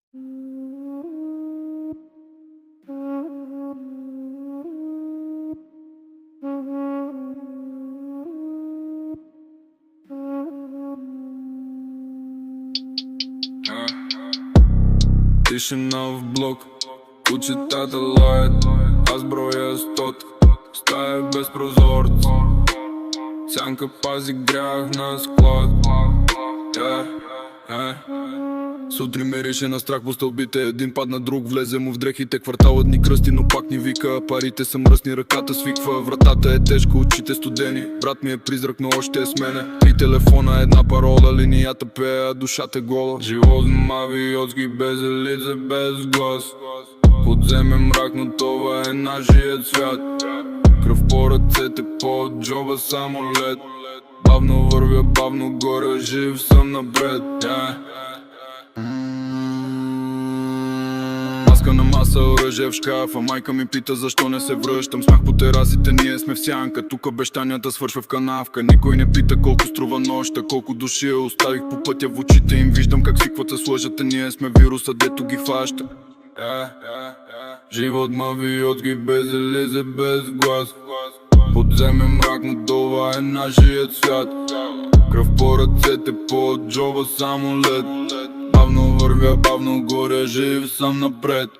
Тишина в блок, кучетата лаят, аз броя 100, стая без прозорци, сянка пази грях на склад. Сутрин мерише на страх по стълбите, един падна друг, влезе му в дрехите, кварталът ни кръсти, но пак ни вика. Парите са мръсни, ръката свиква, вратата е тежко, очите студени. Брат ми е призрак, но още е с мене. Три телефона, една парола, линията пее, а душата гола. Живот мави йодски, без лице, без глас. Подземен мрак, но това е нашият свят. Кръв по ръцете, по джоба само лед. Бавно вървя, бавно горе, жив съм напред. Маска на маса, оръжие в шкафа. Майка ми пита защо не се връщам. Смях по терасите, ние сме в сянка. Тук обещанията свършва в канавка. Никой не пита колко струва нощта, колко души оставих по пътя. В очите им виждам как свикват с лъжата. Ние сме вируса, дето ги фаща. Живот мави йодски, без елизе, без глас. Подземен мрак, но това е нашият свят. Кръв по ръцете, по джоба само лед. Бавно вървя, бавно горе, жив съм напред.